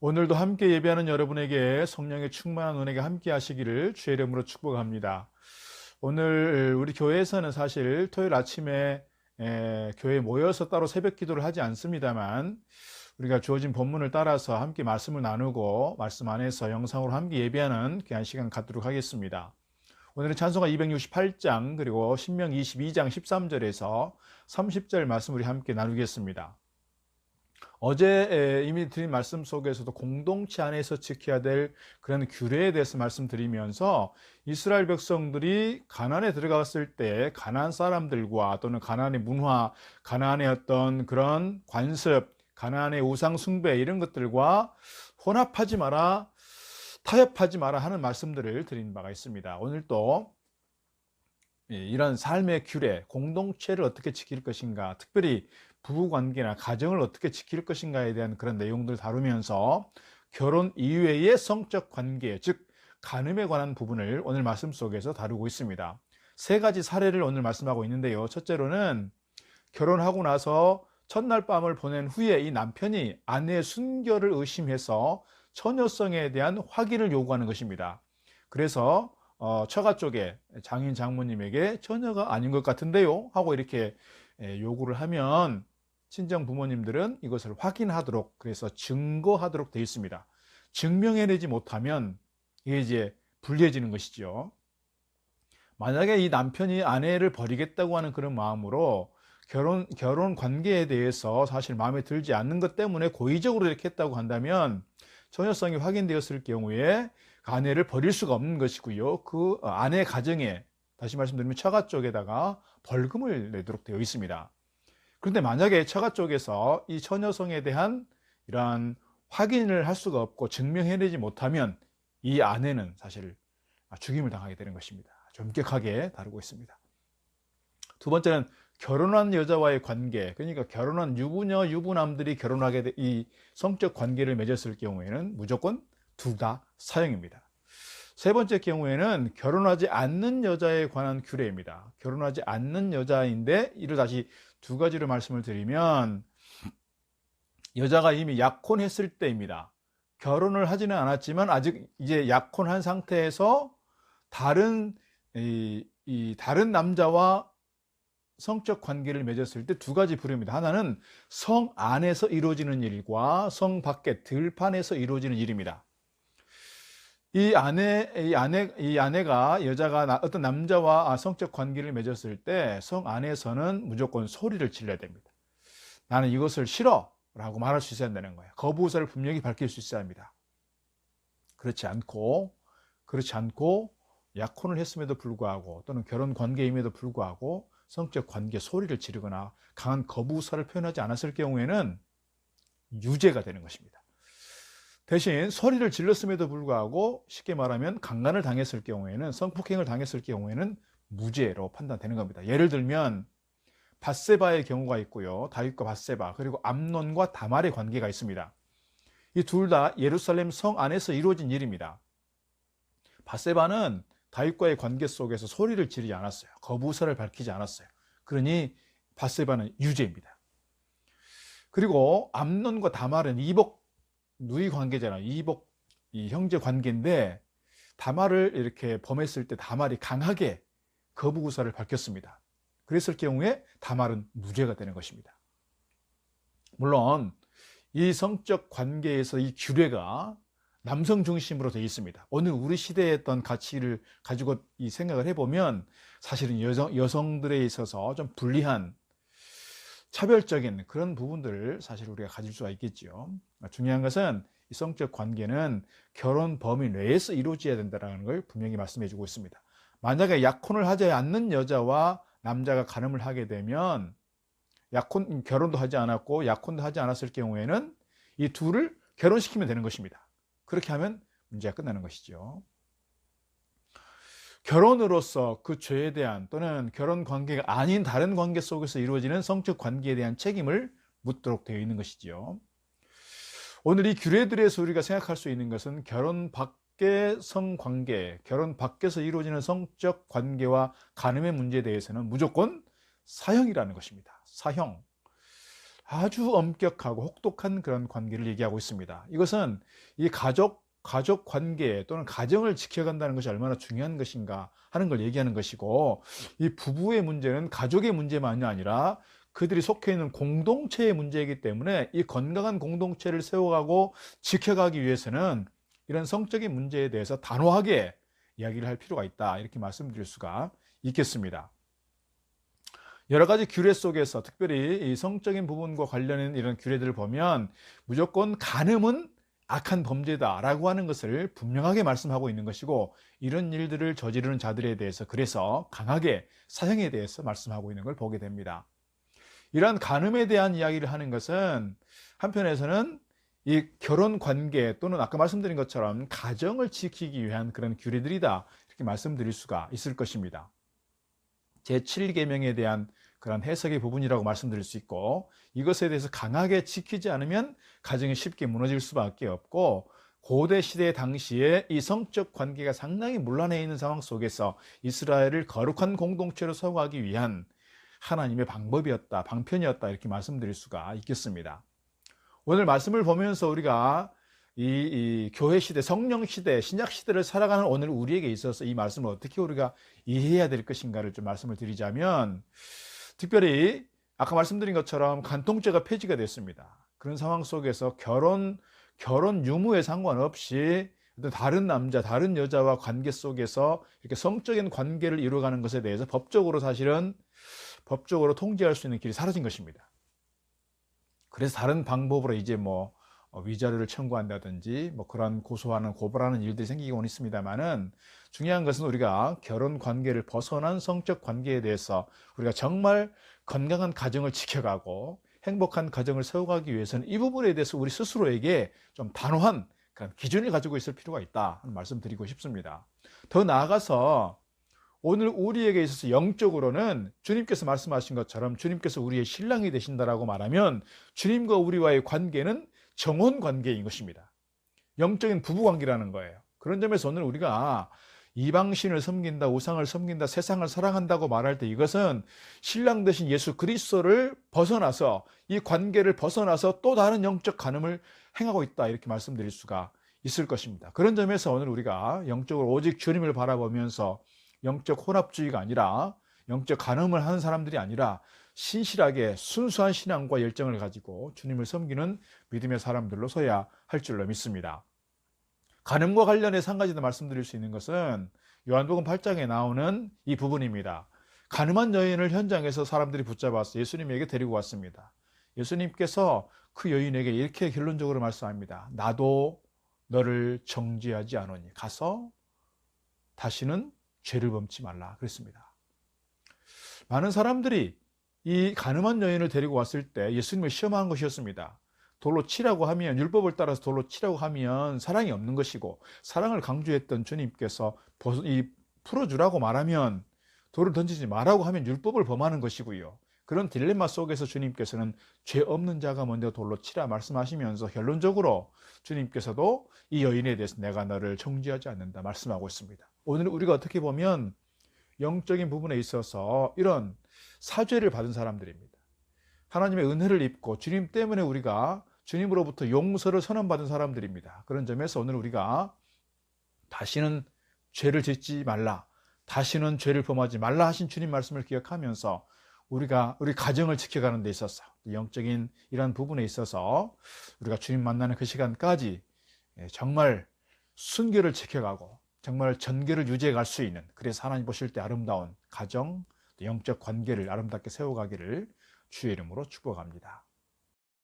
오늘도 함께 예배하는 여러분에게 성령의 충만한 은혜가 함께 하시기를 주의 이름으로 축복합니다. 오늘 우리 교회에서는 사실 토요일 아침에 교회에 모여서 따로 새벽 기도를 하지 않습니다만, 우리가 주어진 본문을 따라서 함께 말씀을 나누고 말씀 안에서 영상으로 함께 예배하는 귀한 시간 갖도록 하겠습니다. 오늘은 찬송가 268장 그리고 신명기 22장 13절에서 30절 말씀 우리 함께 나누겠습니다. 어제 이미 드린 말씀 속에서도 공동체 안에서 지켜야 될 그런 규례에 대해서 말씀드리면서 이스라엘 백성들이 가나안에 들어갔을 때 가나안 사람들과 또는 가나안의 문화, 가나안의 어떤 그런 관습, 가나안의 우상 숭배 이런 것들과 혼합하지 마라, 타협하지 마라 하는 말씀들을 드린 바가 있습니다. 오늘 또 이런 삶의 규례, 공동체를 어떻게 지킬 것인가, 특별히 부부관계나 가정을 어떻게 지킬 것인가에 대한 그런 내용들을 다루면서 결혼 이외의 성적 관계, 즉 간음에 관한 부분을 오늘 말씀 속에서 다루고 있습니다. 세 가지 사례를 오늘 말씀하고 있는데요. 첫째로는 결혼하고 나서 첫날 밤을 보낸 후에 이 남편이 아내의 순결을 의심해서 처녀성에 대한 확인을 요구하는 것입니다. 그래서 처가 쪽에 장인 장모님에게 처녀가 아닌 것 같은데요 하고 이렇게 요구를 하면 친정 부모님들은 이것을 확인하도록, 그래서 증거하도록 되어 있습니다. 증명해내지 못하면 이게 이제 불리해지는 것이죠. 만약에 이 남편이 아내를 버리겠다고 하는 그런 마음으로 결혼 관계에 대해서 사실 마음에 들지 않는 것 때문에 고의적으로 이렇게 했다고 한다면 처녀성이 확인되었을 경우에 아내를 버릴 수가 없는 것이고요. 그 아내 가정에, 다시 말씀드리면 처가 쪽에다가 벌금을 내도록 되어 있습니다. 그런데 만약에 처가 쪽에서 이 처녀성에 대한 이러한 확인을 할 수가 없고 증명해내지 못하면 이 아내는 사실 죽임을 당하게 되는 것입니다. 좀 엄격하게 다루고 있습니다. 두 번째는 결혼한 여자와의 관계, 그러니까 결혼한 유부녀, 유부남들이 결혼하게 이 성적 관계를 맺었을 경우에는 무조건 둘 다 사형입니다. 세 번째 경우에는 결혼하지 않는 여자에 관한 규례입니다. 결혼하지 않는 여자인데, 이를 다시 두 가지로 말씀을 드리면, 여자가 이미 약혼했을 때입니다. 결혼을 하지는 않았지만 아직 이제 약혼한 상태에서 다른 다른 남자와 성적 관계를 맺었을 때 두 가지 부류입니다. 하나는 성 안에서 이루어지는 일과 성 밖에 들판에서 이루어지는 일입니다. 이 아내가, 여자가 어떤 남자와 성적 관계를 맺었을 때 성 안에서는 무조건 소리를 질러야 됩니다. 나는 이것을 싫어 라고 말할 수 있어야 되는 거예요. 거부 의사를 분명히 밝힐 수 있어야 합니다. 그렇지 않고 약혼을 했음에도 불구하고 또는 결혼 관계임에도 불구하고 성적 관계 소리를 지르거나 강한 거부 의사를 표현하지 않았을 경우에는 유죄가 되는 것입니다. 대신 소리를 질렀음에도 불구하고 쉽게 말하면 강간을 당했을 경우에는, 성폭행을 당했을 경우에는 무죄로 판단되는 겁니다. 예를 들면 밧세바의 경우가 있고요. 다윗과 밧세바, 그리고 암논과 다말의 관계가 있습니다. 이 둘 다 예루살렘 성 안에서 이루어진 일입니다. 밧세바는 다윗과의 관계 속에서 소리를 지르지 않았어요. 거부 의사를 밝히지 않았어요. 그러니 밧세바는 유죄입니다. 그리고 암논과 다말은 이복 누이 관계잖아요. 이복 이 형제 관계인데, 다말을 이렇게 범했을 때 다말이 강하게 거부 의사를 밝혔습니다. 그랬을 경우에 다말은 무죄가 되는 것입니다. 물론 이 성적 관계에서 이 규례가 남성 중심으로 되어 있습니다. 오늘 우리 시대의 어떤 가치를 가지고 이 생각을 해보면 사실은 여성들에 있어서 좀 불리한 차별적인 그런 부분들을 사실 우리가 가질 수가 있겠죠. 중요한 것은 이 성적 관계는 결혼 범위 내에서 이루어져야 된다는 걸 분명히 말씀해 주고 있습니다. 만약에 약혼을 하지 않는 여자와 남자가 간음을 하게 되면, 결혼도 하지 않았고 약혼도 하지 않았을 경우에는 이 둘을 결혼시키면 되는 것입니다. 그렇게 하면 문제가 끝나는 것이죠. 결혼으로서 그 죄에 대한, 또는 결혼 관계가 아닌 다른 관계 속에서 이루어지는 성적 관계에 대한 책임을 묻도록 되어 있는 것이지요. 오늘 이 규례들에서 우리가 생각할 수 있는 것은 결혼 밖의 성관계, 결혼 밖에서 이루어지는 성적 관계와 간음의 문제에 대해서는 무조건 사형이라는 것입니다. 사형. 아주 엄격하고 혹독한 그런 관계를 얘기하고 있습니다. 이것은 이 가족 관계 또는 가정을 지켜간다는 것이 얼마나 중요한 것인가 하는 걸 얘기하는 것이고, 이 부부의 문제는 가족의 문제만이 아니라 그들이 속해 있는 공동체의 문제이기 때문에 이 건강한 공동체를 세워가고 지켜가기 위해서는 이런 성적인 문제에 대해서 단호하게 이야기를 할 필요가 있다, 이렇게 말씀드릴 수가 있겠습니다. 여러 가지 규례 속에서 특별히 이 성적인 부분과 관련된 이런 규례들을 보면 무조건 간음은 악한 범죄다라고 하는 것을 분명하게 말씀하고 있는 것이고, 이런 일들을 저지르는 자들에 대해서 그래서 강하게 사형에 대해서 말씀하고 있는 걸 보게 됩니다. 이러한 간음에 대한 이야기를 하는 것은 한편에서는 이 결혼 관계 또는 아까 말씀드린 것처럼 가정을 지키기 위한 그런 규례들이다, 이렇게 말씀드릴 수가 있을 것입니다. 제7계명에 대한 그런 해석의 부분이라고 말씀드릴 수 있고, 이것에 대해서 강하게 지키지 않으면 가정이 쉽게 무너질 수밖에 없고, 고대 시대 당시에 이 성적 관계가 상당히 문란해 있는 상황 속에서 이스라엘을 거룩한 공동체로 세워가기 위한 하나님의 방법이었다, 방편이었다, 이렇게 말씀드릴 수가 있겠습니다. 오늘 말씀을 보면서 우리가 이 교회 시대, 성령 시대, 신약 시대를 살아가는 오늘 우리에게 있어서 이 말씀을 어떻게 우리가 이해해야 될 것인가를 좀 말씀을 드리자면, 특별히 아까 말씀드린 것처럼 간통죄가 폐지가 됐습니다. 그런 상황 속에서 결혼 유무에 상관없이 다른 남자, 다른 여자와 관계 속에서 이렇게 성적인 관계를 이루어가는 것에 대해서 법적으로 통제할 수 있는 길이 사라진 것입니다. 그래서 다른 방법으로 이제 위자료를 청구한다든지 그런 고발하는 일들이 생기곤 있습니다만은, 중요한 것은 우리가 결혼 관계를 벗어난 성적 관계에 대해서 우리가 정말 건강한 가정을 지켜가고 행복한 가정을 세워가기 위해서는 이 부분에 대해서 우리 스스로에게 좀 단호한 그런 기준을 가지고 있을 필요가 있다 하는 말씀 드리고 싶습니다. 더 나아가서 오늘 우리에게 있어서 영적으로는 주님께서 말씀하신 것처럼 주님께서 우리의 신랑이 되신다라고 말하면 주님과 우리와의 관계는 정혼 관계인 것입니다. 영적인 부부 관계라는 거예요. 그런 점에서 오늘 우리가 이방신을 섬긴다, 우상을 섬긴다, 세상을 사랑한다고 말할 때 이것은 신랑 되신 예수 그리스도를 벗어나서, 이 관계를 벗어나서 또 다른 영적 간음을 행하고 있다, 이렇게 말씀드릴 수가 있을 것입니다. 그런 점에서 오늘 우리가 영적으로 오직 주님을 바라보면서 영적 혼합주의가 아니라, 영적 간음을 하는 사람들이 아니라 신실하게 순수한 신앙과 열정을 가지고 주님을 섬기는 믿음의 사람들로 서야 할 줄로 믿습니다. 간음과 관련해서 한 가지 더 말씀드릴 수 있는 것은 요한복음 8장에 나오는 이 부분입니다. 간음한 여인을 현장에서 사람들이 붙잡아서 예수님에게 데리고 왔습니다. 예수님께서 그 여인에게 이렇게 결론적으로 말씀합니다. 나도 너를 정죄하지 않으니 가서 다시는 죄를 범치 말라, 그랬습니다. 많은 사람들이 이 간음한 여인을 데리고 왔을 때 예수님을 시험한 것이었습니다. 돌로 치라고 하면, 율법을 따라서 돌로 치라고 하면 사랑이 없는 것이고, 사랑을 강조했던 주님께서 풀어주라고 말하면, 돌을 던지지 말라고 하면 율법을 범하는 것이고요. 그런 딜레마 속에서 주님께서는 죄 없는 자가 먼저 돌로 치라 말씀하시면서 결론적으로 주님께서도 이 여인에 대해서 내가 너를 정죄하지 않는다 말씀하고 있습니다. 오늘 우리가 어떻게 보면 영적인 부분에 있어서 이런 사죄를 받은 사람들입니다. 하나님의 은혜를 입고 주님 때문에 우리가 주님으로부터 용서를 선언받은 사람들입니다. 그런 점에서 오늘 우리가 다시는 죄를 짓지 말라, 다시는 죄를 범하지 말라 하신 주님 말씀을 기억하면서 우리 가정을 지켜가는 데 있어서, 영적인 이러한 부분에 있어서 우리가 주님 만나는 그 시간까지 정말 순결을 지켜가고 정말 전결을 유지해 갈 수 있는, 그래서 하나님 보실 때 아름다운 가정, 영적 관계를 아름답게 세워가기를 주의 이름으로 축복합니다.